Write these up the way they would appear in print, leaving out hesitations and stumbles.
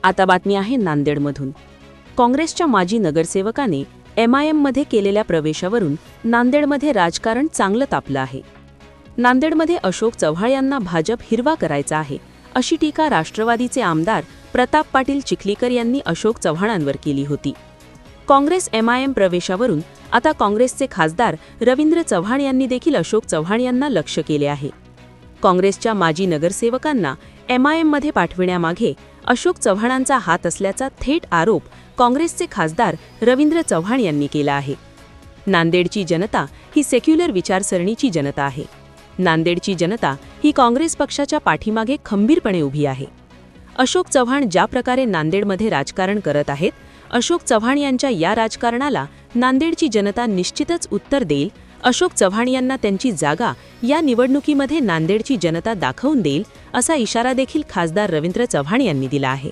आता बातमी आहे नांदेडमधून। काँग्रेसच्या माजी नगरसेवकाने MIM मध्ये केलेल्या प्रवेशावरून नांदेडमध्ये राजकारण चांगलं तापलं आहे। नांदेडमध्ये अशोक चव्हाण यांना भाजप हिरवा करायचा आहे, अशी टीका राष्ट्रवादीचे आमदार प्रताप पाटील चिखलीकर यांनी अशोक चव्हाणांवर केली होती। काँग्रेस MIM प्रवेशावरून आता काँग्रेसचे खासदार रवींद्र चव्हाण यांनी देखील अशोक चव्हाण यांना लक्ष्य केले आहे। काँग्रेसच्या माजी नगरसेवकांना MIM मध्ये पाठविण्यामागे अशोक चव्हाणांचा हात असल्याचा थेट आरोप काँग्रेसचे खासदार रवींद्र चव्हाण यांनी केला आहे। नांदेडची जनता ही सेक्युलर विचारसरणीची जनता आहे। नांदेडची जनता ही काँग्रेस पक्षाच्या पाठीमागे खंबीरपणे उभी आहे। अशोक चव्हाण ज्या प्रकारे नांदेडमध्ये राजकारण करत आहेत, अशोक चव्हाण यांच्या या राजकारणाला नांदेडची जनता निश्चितच उत्तर देईल। अशोक चव्हाण यांना त्यांची जागा या निवडणुकीमध्ये नांदेडची जनता दाखवून देईल, असा इशारा देखील खासदार रवींद्र चव्हाण यांनी दिला आहे।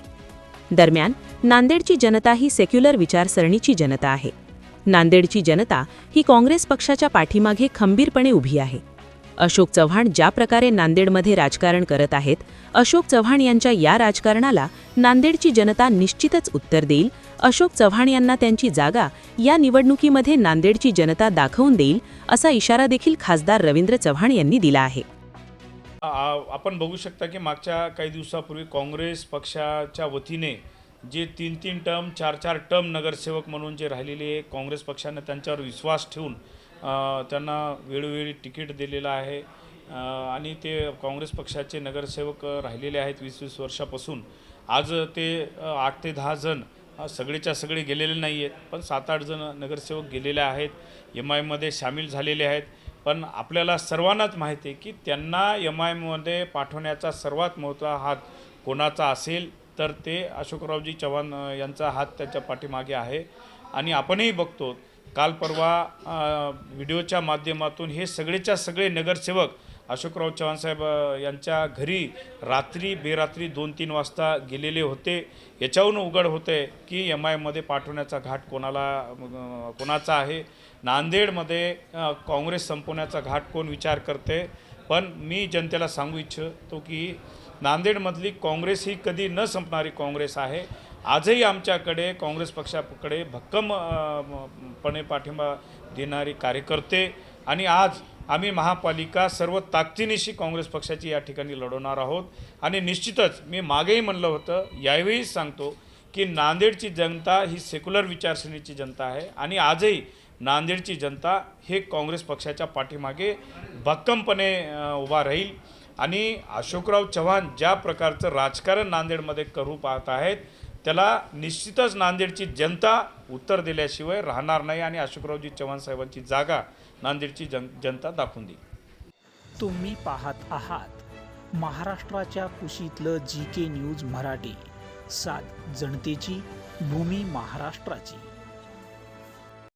दरम्यान नांदेडची जनता ही सेक्युलर विचारसरणीची जनता आहे। नांदेडची जनता ही काँग्रेस पक्षाच्या पाठीमागे खंबीरपणे उभी आहे। अशोक चव्हाण ज्या प्रकारे नांदेडमध्ये राजकारण करत आहेत, अशोक चव्हाण यांच्या या राजकारणाला नांदेडची जनता निश्चितच उत्तर देईल। अशोक चव्हाण यांना त्यांची जागा या निवडणुकीमध्ये नांदेडची जनता दाखवून देईल, असा इशारा देखील खासदार रवींद्र चव्हाण यांनी दिला आहे। आपण बघू शकता की मागच्या काही दिवसापूर्वी काँग्रेस पक्षाच्या वतीने जे 3-3 टर्म 4-4 टर्म नगरसेवक म्हणून जे राहिलेले काँग्रेस पक्षाने त्यांच्यावर विश्वास ठेवून त्यांना वेळोवेळी तिकीट दिलेलं आहे आणि ते काँग्रेस पक्षाचे नगरसेवक राहिलेले आहेत 20-20 वर्षापासून। आज ते 8 ते 10 जण सगळेच्या सगळे गेलेले नाही आहेत, पण 7-8 जण नगरसेवक गेलेले आहेत, MIM मध्ये सामील झालेले आहेत। पण आपल्याला सर्वांनाच माहिती आहे की त्यांना MIM मध्ये पाठवण्याचा सर्वात मोठा हात कोणाचा असेल तर ते अशोकरावजी चव्हाण यांचा हात त्याच्या पाठीमागे आहे। आणि आपणही बघतो काल परवा व्हिडिओच्या माध्यमातून हे सगळेच्या सगळे नगरसेवक अशोकराव चव्हाण साहेब यांच्या घरी रात्री बेरात्री 2-3 वाजता गेलेले होते। याच्यावरून उघड होते की MIM मध्ये पाठवण्याचा घाट कोणाचा आहे। नांदेडमध्ये काँग्रेस संपवण्याचा घाट कोण विचार करते। पण मी जनतेला सांगू इच्छितो की नांदेडमधली काँग्रेस ही कधी न संपणारी काँग्रेस आहे। आजही आमच्याकडे काँग्रेस पक्षाकडे भक्कमपणे पाठिंबा देणारी कार्यकर्ते आणि आज आम्ही महापालिका सर्व ताकदीनिशी काँग्रेस पक्षाची या ठिकाणी लढवणार आहोत। आणि निश्चितच मी मागेही म्हणलं होतं, यावेळी सांगतो की नांदेडची जनता ही सेक्युलर विचारसरणीची जनता आहे आणि आजही नांदेडची जनता हे काँग्रेस पक्षाच्या पाठीमागे भक्कमपणे उभा राहील। आणि अशोकराव चव्हाण ज्या प्रकारचं राजकारण नांदेडमध्ये करू पाहत आहेत, त्याला निश्चितच नांदेडची जनता उत्तर दिल्याशिवाय राहणार नाही आणि अशोकरावजी चव्हाण साहेबांची जागा नांदेडची जनता दाखवून देईल। तुम्ही पाहत आहात महाराष्ट्राच्या कुशीतलं GK न्यूज मराठी, सात जनतेची, भूमी महाराष्ट्राची।